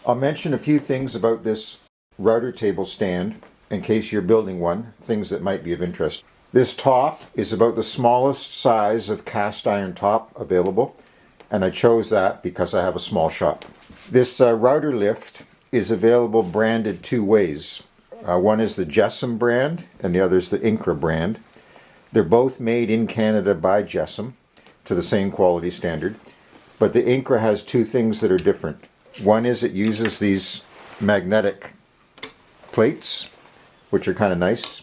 I'll mention a few things about this router table stand in case you're building one, things that might be of interest. This top is about the smallest size of cast iron top available, and I chose that because I have a small shop. This router lift is available branded two ways. One is the JessEm brand and the other is the INCRA brand. They're both made in Canada by JessEm to the same quality standard, but the INCRA has two things that are different. One is it uses these magnetic plates, which are kind of nice.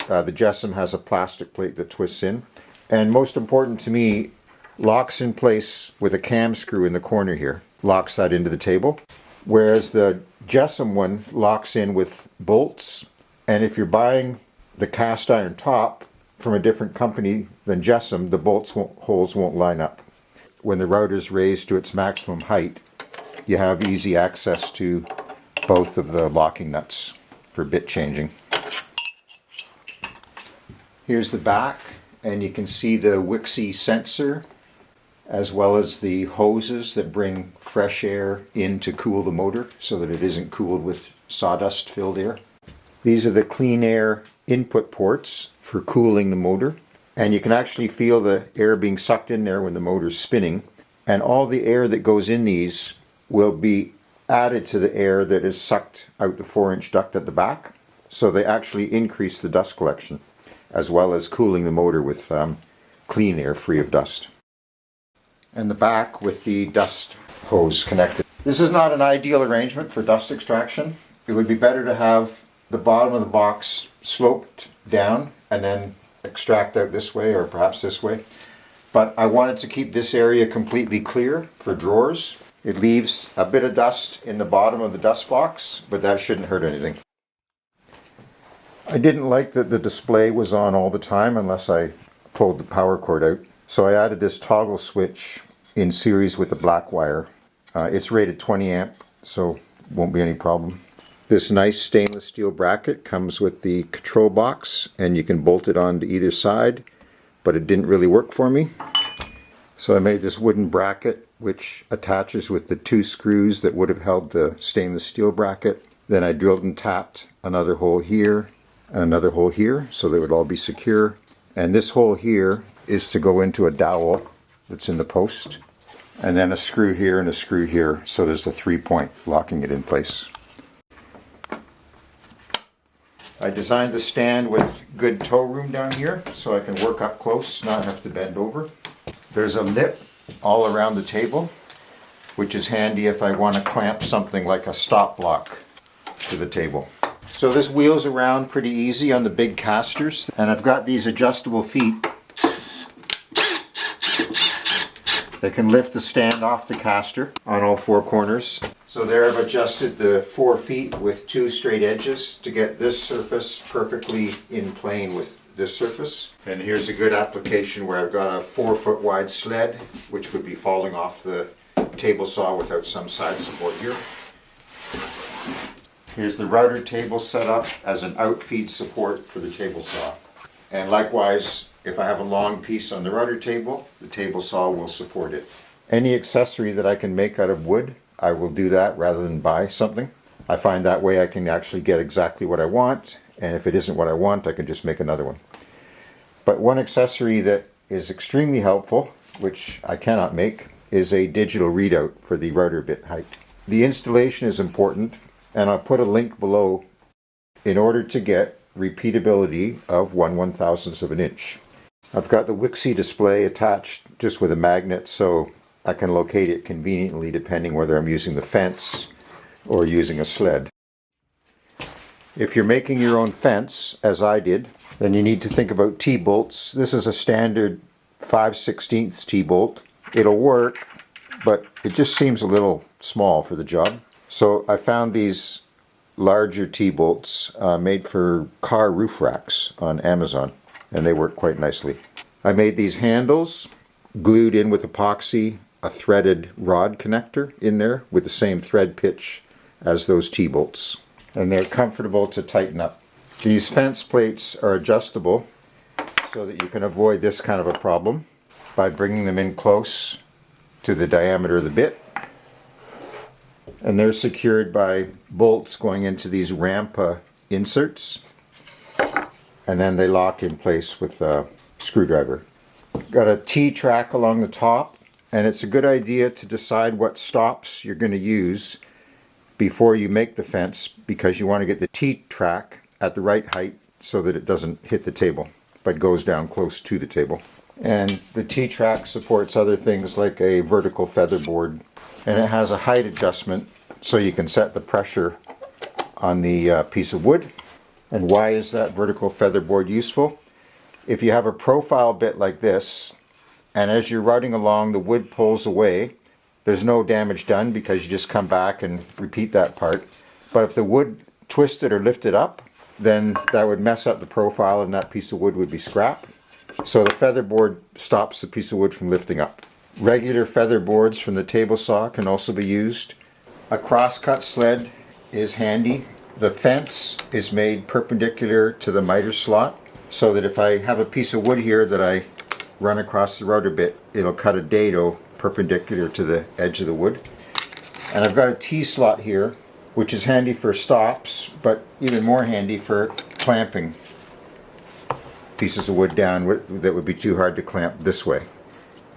The JessEm has a plastic plate that twists in, and most important to me, locks in place with a cam screw in the corner here. Locks that into the table. Whereas the JessEm one locks in with bolts, and if you're buying the cast iron top from a different company than JessEm, the holes won't line up. When the router is raised to its maximum height, you have easy access to both of the locking nuts for bit changing. Here's the back, and you can see the Wixey sensor as well as the hoses that bring fresh air in to cool the motor so that it isn't cooled with sawdust filled air. These are the clean air input ports for cooling the motor, and you can actually feel the air being sucked in there when the motor's spinning, and all the air that goes in these will be added to the air that is sucked out the 4-inch duct at the back, so they actually increase the dust collection as well as cooling the motor with clean air free of dust. And the back with the dust hose connected. This is not an ideal arrangement for dust extraction. It would be better to have the bottom of the box sloped down and then extract out this way or perhaps this way. But I wanted to keep this area completely clear for drawers. It leaves a bit of dust in the bottom of the dust box, but that shouldn't hurt anything. I didn't like that the display was on all the time unless I pulled the power cord out. So I added this toggle switch in series with the black wire. It's rated 20 amp, so won't be any problem. This nice stainless steel bracket comes with the control box, and you can bolt it onto either side, but it didn't really work for me. So I made this wooden bracket which attaches with the two screws that would have held the stainless steel bracket. Then I drilled and tapped another hole here and another hole here so they would all be secure. And this hole here is to go into a dowel that's in the post, and then a screw here and a screw here, so there's a 3-point locking it in place. I designed the stand with good toe room down here so I can work up close, not have to bend over. There's a lip all around the table, which is handy if I want to clamp something like a stop block to the table. So this wheels around pretty easy on the big casters, and I've got these adjustable feet that can lift the stand off the caster on all four corners. So there I've adjusted the 4 feet with 2 straight edges to get this surface perfectly in plane with this surface. And here's a good application where I've got a 4-foot wide sled, which would be falling off the table saw without some side support here. Here's the router table set up as an outfeed support for the table saw. And likewise, if I have a long piece on the router table, the table saw will support it. Any accessory that I can make out of wood, I will do that rather than buy something. I find that way I can actually get exactly what I want, and if it isn't what I want, I can just make another one. But one accessory that is extremely helpful, which I cannot make, is a digital readout for the router bit height. The installation is important, and I'll put a link below in order to get repeatability of 1/1000th of an inch. I've got the Wixey display attached just with a magnet so I can locate it conveniently depending whether I'm using the fence or using a sled. If you're making your own fence, as I did, then you need to think about T-bolts. This is a standard 5/16 T-bolt. It'll work, but it just seems a little small for the job. So I found these larger T-bolts made for car roof racks on Amazon, and they work quite nicely. I made these handles, glued in with epoxy, a threaded rod connector in there with the same thread pitch as those T-bolts, and they're comfortable to tighten up. These fence plates are adjustable so that you can avoid this kind of a problem by bringing them in close to the diameter of the bit And they're secured by bolts going into these rampa inserts. And then they lock in place with a screwdriver. Got a TTrack along the top, and it's a good idea to decide what stops you're going to use before you make the fence, because you want to get the TTrack at the right height so that it doesn't hit the table but goes down close to the table. And the TTrack supports other things like a vertical featherboard, and it has a height adjustment so you can set the pressure on the piece of wood. And why is that vertical featherboard useful? If you have a profile bit like this, and as you're routing along the wood pulls away, there's no damage done because you just come back and repeat that part. But if the wood twisted or lifted up, then that would mess up the profile and that piece of wood would be scrap. So the featherboard stops the piece of wood from lifting up. Regular featherboards from the table saw can also be used. A crosscut sled is handy. The fence is made perpendicular to the miter slot, so that if I have a piece of wood here that I run across the router bit, it'll cut a dado perpendicular to the edge of the wood. And I've got a T-slot here, which is handy for stops, but even more handy for clamping pieces of wood down that would be too hard to clamp this way.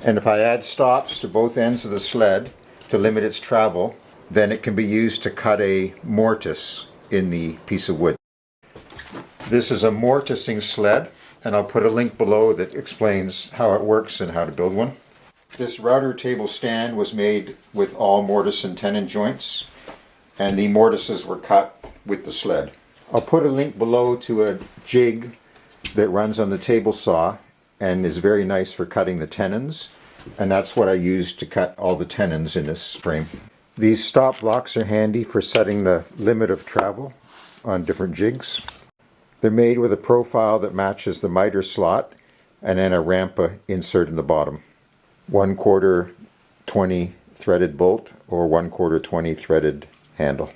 And if I add stops to both ends of the sled to limit its travel, then it can be used to cut a mortise in the piece of wood. This is a mortising sled, and I'll put a link below that explains how it works and how to build one. This router table stand was made with all mortise and tenon joints, and the mortises were cut with the sled. I'll put a link below to a jig that runs on the table saw and is very nice for cutting the tenons, and that's what I used to cut all the tenons in this frame. These stop blocks are handy for setting the limit of travel on different jigs. They're made with a profile that matches the miter slot and then a rampa insert in the bottom. 1/4 20 threaded bolt or 1/4 20 threaded handle.